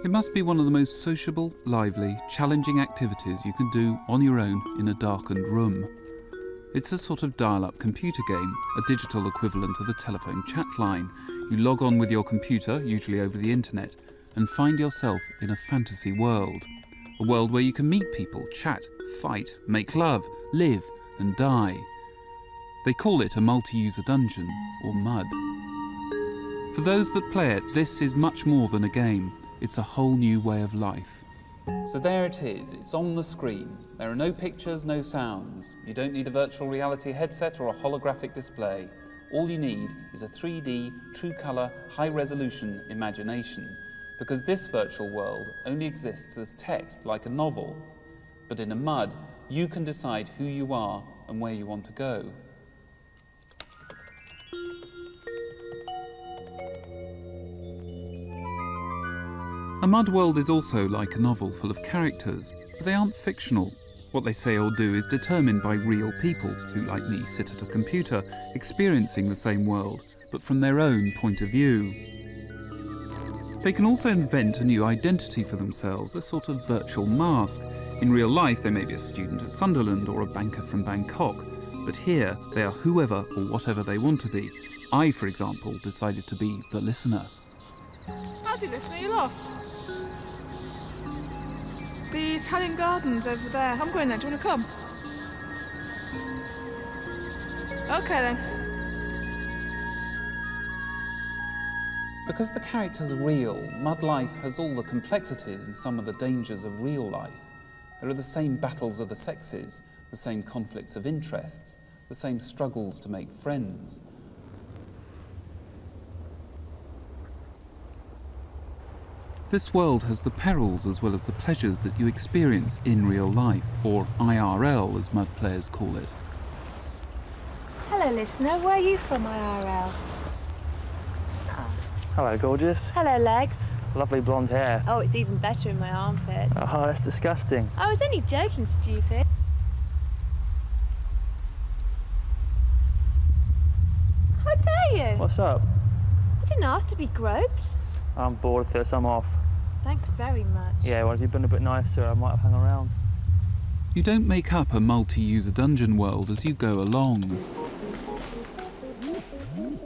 It must be one of the most sociable, lively, challenging activities you can do on your own in a darkened room. It's a sort of dial-up computer game, a digital equivalent of the telephone chat line. You log on with your computer, usually over the internet, and find yourself in a fantasy world. A world where you can meet people, chat, fight, make love, live and die. They call it a multi-user dungeon, or MUD. For those that play it, this is much more than a game. It's a whole new way of life. So there it is, it's on the screen. There are no pictures, no sounds. You don't need a virtual reality headset or a holographic display. All you need is a 3D, true colour, high-resolution imagination. Because this virtual world only exists as text, like a novel. But in a MUD, you can decide who you are and where you want to go. A MUD world is also like a novel full of characters, but they aren't fictional. What they say or do is determined by real people who, like me, sit at a computer, experiencing the same world, but from their own point of view. They can also invent a new identity for themselves, a sort of virtual mask. In real life, they may be a student at Sunderland or a banker from Bangkok, but here they are whoever or whatever they want to be. I, for example, decided to be the listener. Howdy, listener, you lost? The Italian gardens over there. I'm going there. Do you want to come? Okay then. Because the characters are real, MUD life has all the complexities and some of the dangers of real life. There are the same battles of the sexes, the same conflicts of interests, the same struggles to make friends. This world has the perils as well as the pleasures that you experience in real life, or IRL as MUD players call it. Hello listener, where are you from IRL? Hello, gorgeous. Hello legs. Lovely blonde hair. Oh, it's even better in my armpits. Oh, that's disgusting. I was only joking, stupid. How dare you? What's up? I didn't ask to be groped. I'm bored of this, I'm off. Thanks very much. Yeah, well, if you'd been a bit nicer, I might have hung around. You don't make up a multi-user dungeon world as you go along.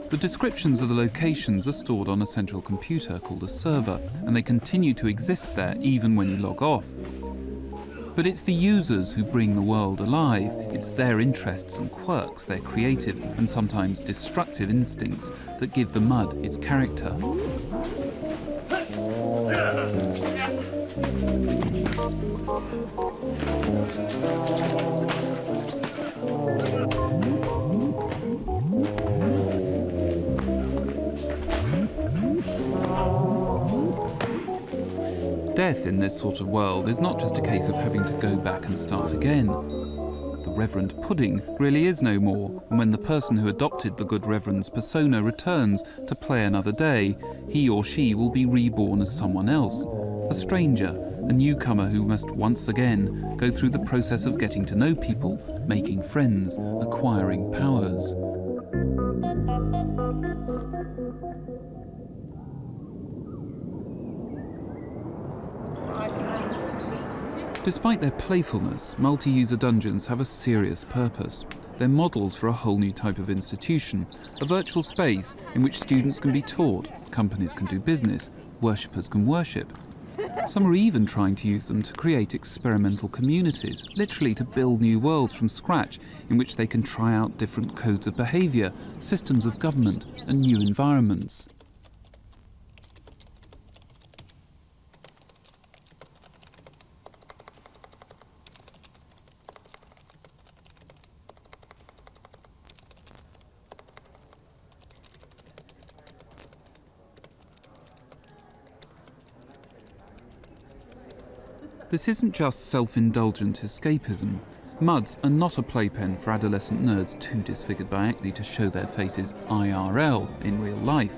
The descriptions of the locations are stored on a central computer called a server, and they continue to exist there even when you log off. But it's the users who bring the world alive. It's their interests and quirks, their creative and sometimes destructive instincts that give the MUD its character. Death in this sort of world is not just a case of having to go back and start again. The Reverend Pudding really is no more, and when the person who adopted the Good Reverend's persona returns to play another day, he or she will be reborn as someone else, a stranger, a newcomer who must once again go through the process of getting to know people, making friends, acquiring powers. Despite their playfulness, multi-user dungeons have a serious purpose. They're models for a whole new type of institution, a virtual space in which students can be taught, companies can do business, worshippers can worship. Some are even trying to use them to create experimental communities, literally to build new worlds from scratch in which they can try out different codes of behaviour, systems of government and new environments. This isn't just self-indulgent escapism. MUDs are not a playpen for adolescent nerds too disfigured by acne to show their faces IRL in real life.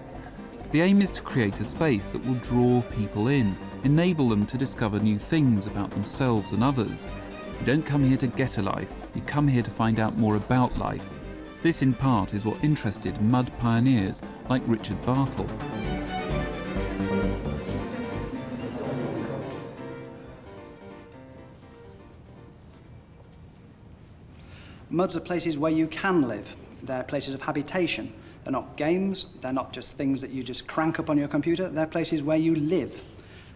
The aim is to create a space that will draw people in, enable them to discover new things about themselves and others. You don't come here to get a life, you come here to find out more about life. This in part is what interested MUD pioneers like Richard Bartle. MUDs are places where you can live. They're places of habitation. They're not games. They're not just things that you just crank up on your computer. They're places where you live.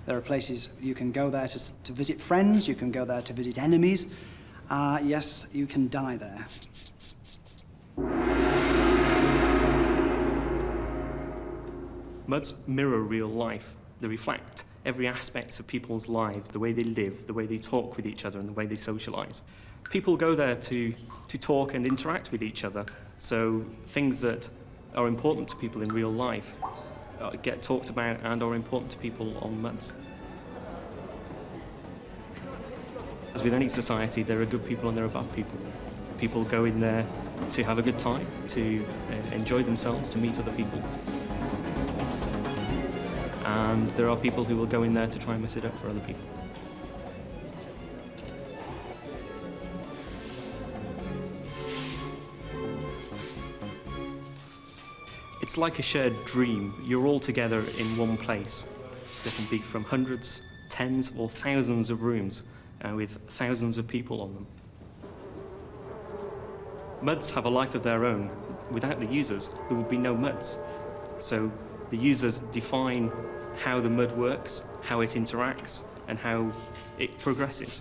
There are places you can go there to visit friends. You can go there to visit enemies. Yes, you can die there. MUDs mirror real life. They reflect every aspect of people's lives, the way they live, the way they talk with each other, and the way they socialise. People go there to talk and interact with each other, so things that are important to people in real life get talked about and are important to people on MUDs. As with any society, there are good people and there are bad people. People go in there to have a good time, to enjoy themselves, to meet other people. And there are people who will go in there to try and mess it up for other people. It's like a shared dream. You're all together in one place. There can be from hundreds, tens or thousands of rooms with thousands of people on them. MUDs have a life of their own. Without the users, there would be no MUDs. So the users define how the MUD works, how it interacts, and how it progresses.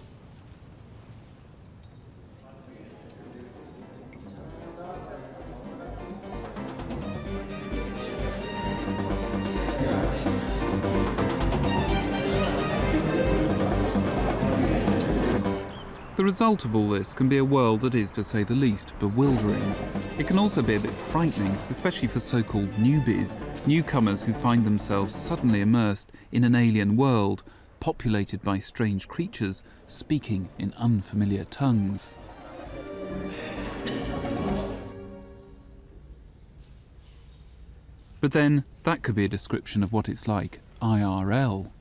The result of all this can be a world that is, to say the least, bewildering. It can also be a bit frightening, especially for so-called newbies, newcomers who find themselves suddenly immersed in an alien world, populated by strange creatures speaking in unfamiliar tongues. But then, that could be a description of what it's like IRL.